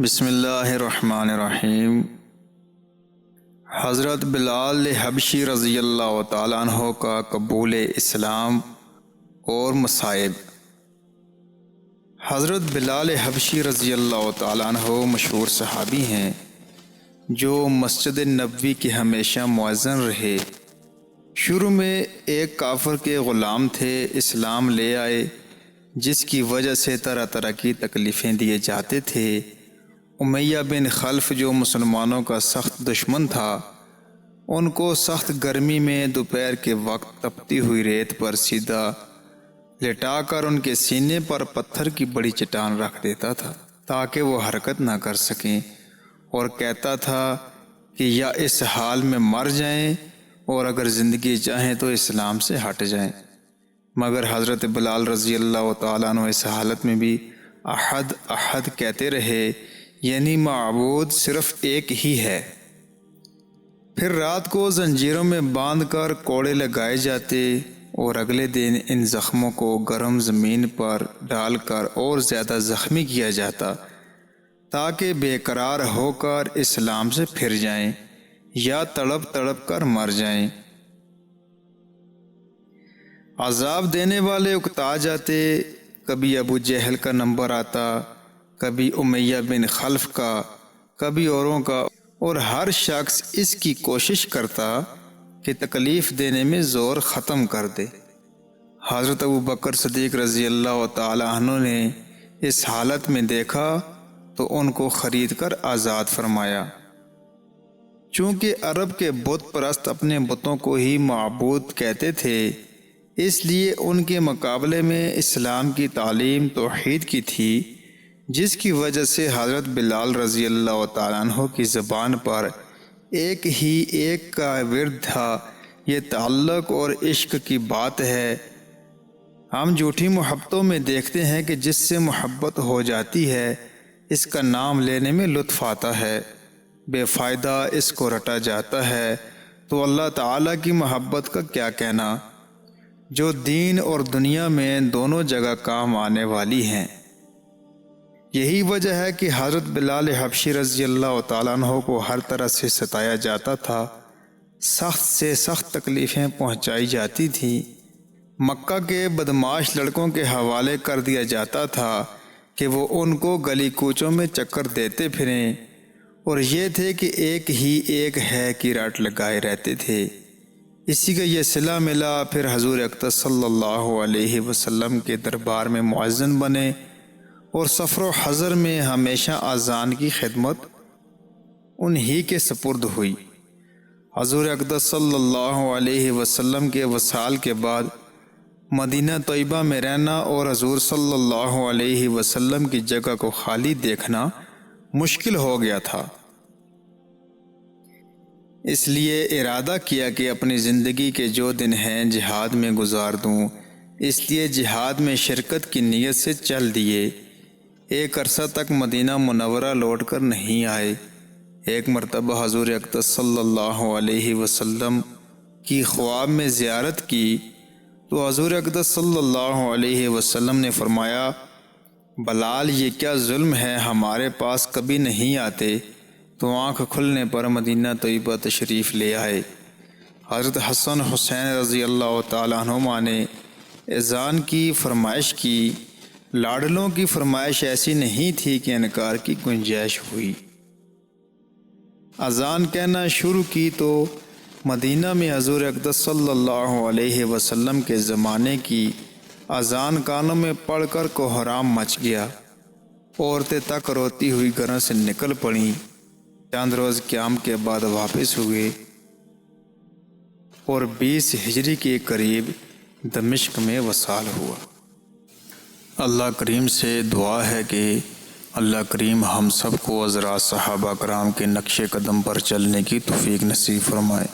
بسم اللہ الرحمن الرحیم۔ حضرت بلال حبشی رضی اللہ تعالیٰ عنہ کا قبول اسلام اور مصائب۔ حضرت بلال حبشی رضی اللہ تعالیٰ عنہ مشہور صحابی ہیں جو مسجد نبوی کے ہمیشہ مؤذن رہے۔ شروع میں ایک کافر کے غلام تھے، اسلام لے آئے جس کی وجہ سے طرح طرح کی تکلیفیں دیے جاتے تھے۔ امیہ بن خلف جو مسلمانوں کا سخت دشمن تھا، ان کو سخت گرمی میں دوپہر کے وقت تپتی ہوئی ریت پر سیدھا لٹا کر ان کے سینے پر پتھر کی بڑی چٹان رکھ دیتا تھا تاکہ وہ حرکت نہ کر سکیں، اور کہتا تھا کہ یا اس حال میں مر جائیں اور اگر زندگی چاہیں تو اسلام سے ہٹ جائیں۔ مگر حضرت بلال رضی اللہ تعالیٰ عنہ اس حالت میں بھی احد احد کہتے رہے، یعنی معبود صرف ایک ہی ہے۔ پھر رات کو زنجیروں میں باندھ کر کوڑے لگائے جاتے اور اگلے دن ان زخموں کو گرم زمین پر ڈال کر اور زیادہ زخمی کیا جاتا تاکہ بے قرار ہو کر اسلام سے پھر جائیں یا تڑپ تڑپ کر مر جائیں۔ عذاب دینے والے اکتا جاتے، کبھی ابو جہل کا نمبر آتا، کبھی امیہ بن خلف کا، کبھی اوروں کا، اور ہر شخص اس کی کوشش کرتا کہ تکلیف دینے میں زور ختم کر دے۔ حضرت ابو بکر صدیق رضی اللہ تعالی عنہ نے اس حالت میں دیکھا تو ان کو خرید کر آزاد فرمایا۔ چونکہ عرب کے بت پرست اپنے بتوں کو ہی معبود کہتے تھے، اس لیے ان کے مقابلے میں اسلام کی تعلیم توحید کی تھی، جس کی وجہ سے حضرت بلال رضی اللہ تعالیٰ عنہ کی زبان پر ایک ہی ایک کا ورد تھا، یہ تعلق اور عشق کی بات ہے۔ ہم جھوٹی محبتوں میں دیکھتے ہیں کہ جس سے محبت ہو جاتی ہے اس کا نام لینے میں لطف آتا ہے، بے فائدہ اس کو رٹا جاتا ہے، تو اللہ تعالیٰ کی محبت کا کیا کہنا، جو دین اور دنیا میں دونوں جگہ کام آنے والی ہیں۔ یہی وجہ ہے کہ حضرت بلال حبشی رضی اللہ تعالیٰ عنہ کو ہر طرح سے ستایا جاتا تھا، سخت سے سخت تکلیفیں پہنچائی جاتی تھیں۔ مکہ کے بدمعاش لڑکوں کے حوالے کر دیا جاتا تھا کہ وہ ان کو گلی کوچوں میں چکر دیتے پھریں، اور یہ تھے کہ ایک ہی ایک ہے کی رٹ لگائے رہتے تھے۔ اسی کا یہ صلہ ملا، پھر حضور اقدس صلی اللہ علیہ وسلم کے دربار میں مؤذن بنے اور سفر و حضر میں ہمیشہ اذان کی خدمت انہی کے سپرد ہوئی۔ حضور اقدس صلی اللہ علیہ وسلم کے وصال کے بعد مدینہ طیبہ میں رہنا اور حضور صلی اللہ علیہ وسلم کی جگہ کو خالی دیکھنا مشکل ہو گیا تھا۔ اس لیے ارادہ کیا کہ اپنی زندگی کے جو دن ہیں جہاد میں گزار دوں، اس لیے جہاد میں شرکت کی نیت سے چل دیے۔ ایک عرصہ تک مدینہ منورہ لوٹ کر نہیں آئے۔ ایک مرتبہ حضور اقدس صلی اللہ علیہ وسلم کی خواب میں زیارت کی تو حضور اقدس صلی اللہ علیہ وسلم نے فرمایا، بلال یہ کیا ظلم ہے، ہمارے پاس کبھی نہیں آتے، تو آنکھ کھلنے پر مدینہ طیبہ تشریف لے آئے۔ حضرت حسن حسین رضی اللہ تعالیٰ عنہما نے اذان کی فرمائش کی، لاڈلوں کی فرمائش ایسی نہیں تھی کہ انکار کی گنجائش ہوئی۔ اذان کہنا شروع کی تو مدینہ میں حضور اقدس صلی اللہ علیہ وسلم کے زمانے کی اذان کانوں میں پڑھ کر کوہرام مچ گیا۔ عورتیں تک روتی ہوئی گھروں سے نکل پڑیں، چند روز قیام کے بعد واپس ہوئے اور 20 ہجری کے قریب دمشق میں وصال ہوا۔ اللہ کریم سے دعا ہے کہ اللہ کریم ہم سب کو حضرات صحابہ کرام کے نقش قدم پر چلنے کی توفیق نصیب فرمائے۔